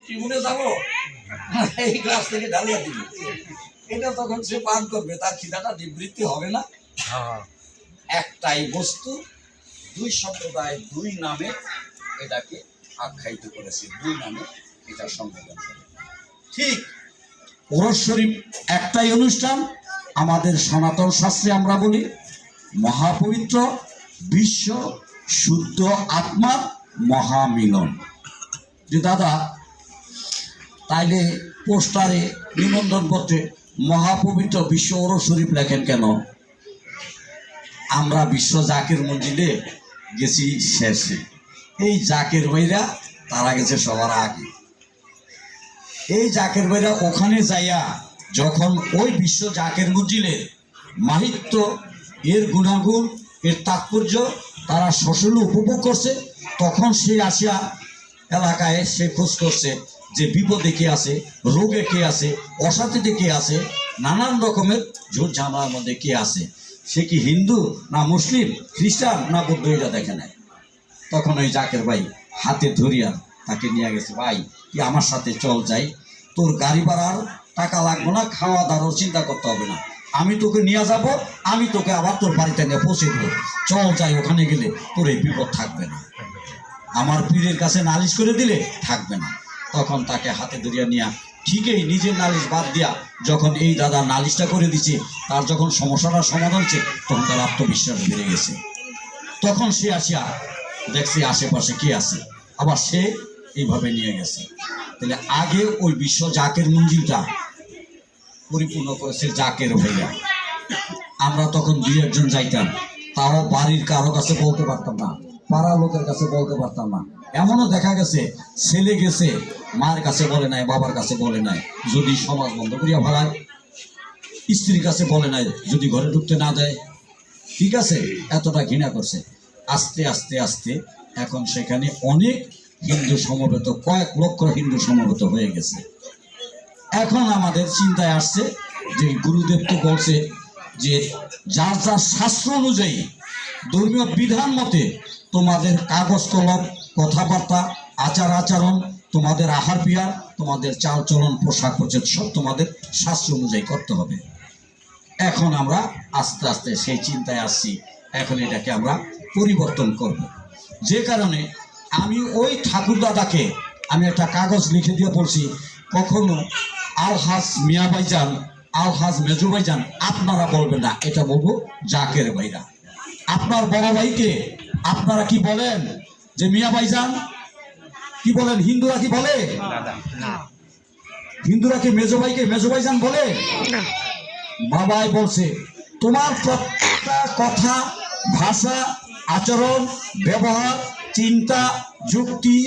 ট্রিবুনে যাবো, এই গ্লাস থেকে ঢালিয়ে দিবে। এটা তখন সে পান করবে, তার খিদাটা নিবৃত্তি হবে না। একটাই বস্তু, দুই সম্প্রদায়, দুই নামে এটাকে আখ্যায়িত করেছে, দুই নামে এটা সম্বোধন করে। ঠিক ওরস শরীফ একটাই অনুষ্ঠান, আমাদের সনাতন শাস্ত্রে আমরা বলি মহাপবিত্র বিশ্ব শুদ্ধ আত্মার মহামিলন। যে দাদা তাইলে পোস্টারে নিবন্ধন পত্রে মহাপবিত্র বিশ্ব ওরস শরীফ লেখেন কেন? আমরা বিশ্ব জাকের মঞ্জিলে গেছি শেষে, এই জাকের ভাইরা তারা গেছে সবার আগে। এই জাকের ভাইরা ওখানে যাইয়া যখন ওই বিশ্ব জাকের মঞ্জিলের মাহিত্য, এর গুণাগুণ, এর তাৎপর্য তারা সশলে উপভোগ করছে, তখন সে আসিয়া এলাকায় সে খোঁজ করছে যে বিপদে কে আছে, রোগে কে আছে, অশান্তিতে কে আছে, নানান রকমের ঝুট ঝামেলার মধ্যে কে আছে। সে কি হিন্দু না মুসলিম, খ্রিস্টান না বৌদ্ধ, এটা দেখে নেয়। তখন ওই জাকের ভাই হাতে ধরিয়া তাকে নিয়ে গেছে, ভাই কি আমার সাথে চল যাই, তোর গাড়ি ভাড়ার টাকা লাগবে না, খাওয়া দাওয়ার চিন্তা করতে হবে না, আমি তোকে নিয়ে যাব, আমি তোকে আবার তোর বাড়িতে নিয়ে পৌঁছে দেবো, চল যাই, ওখানে গেলে তোর এই বিপদ থাকবে না, আমার পীরের কাছে নালিশ করে দিলে থাকবে না। তখন তাকে হাতে ধরিয়া নিয়া ঠিকই নিজের নালিশ বাদ দিয়া যখন এই দাদা নালিশটা করে দিচ্ছে, তার যখন সমস্যাটার সমাধান হচ্ছে, তখন তার আত্মবিশ্বাস বেড়ে গেছে। তখন সে আসিয়া দেখছে আশেপাশে কে আছে, আবার সে এইভাবে নিয়ে গেছে। তাহলে আগে ওই বিশ্ব জাকের মঞ্জিলটা পরিপূর্ণ করেছে জাকের ভাইয়া। আমরা তখন দুই একজন যাইতাম, তাও বাড়ির কারো কাছে বলতে পারতাম না, পাড়া লোকের কাছে বলতে পারতাম না। এমনও দেখা গেছে ছেলে গেছে মার কাছে বলে নাই, বাবার কাছে বলে নাই, যদি সমাজ বন্ধ করিয়া ফেলায়, স্ত্রীর কাছে বলে নাই যদি ঘরে ঢুকতে না দেয়, ঠিক আছে, এতটা ঘৃণা করছে। আস্তে আস্তে আস্তে এখন সেখানে অনেক হিন্দু সমবেত, কয়েক লক্ষ হিন্দু সমবেত হয়ে গেছে। এখন আমাদের চিন্তায় আসছে যে গুরুদেব তো বলছে যে যার যার শাস্ত্র অনুযায়ী ধর্মীয় বিধান মতে তোমাদের কাগজ কলম, কথাবার্তা, আচার আচরণ, তোমাদের আহার বিহার, তোমাদের চাল চলন, পোশাক পরিচ্ছদ সব তোমাদের শাস্ত্র অনুযায়ী করতে হবে। এখন আমরা আস্তে আস্তে সেই চিন্তায় আসছি, এখন এটাকে আমরা পরিবর্তন করব। যে কারণে আমি ওই ঠাকুর দাদাকে আমি একটা কাগজ লিখে দিয়ে বলছি, কখনো আলহাজ মিয়া ভাইজান, আলহাজ মেজু ভাইজান আপনারা বলবেন না, এটা বলবো জাকের ভাইরা। আপনার বড় ভাইকে আপনারা কি বলেন যে মিয়া ভাইজান, কি বলেন? হিন্দুরা কি বলে? হিন্দুরা কি মেজো ভাইকে মেজো ভাইজান বলে? বাবাই বলছে তোমার প্রত্যেকটা কথা, ভাষা, আচরণ, ব্যবহার, চিন্তা, যুক্তি,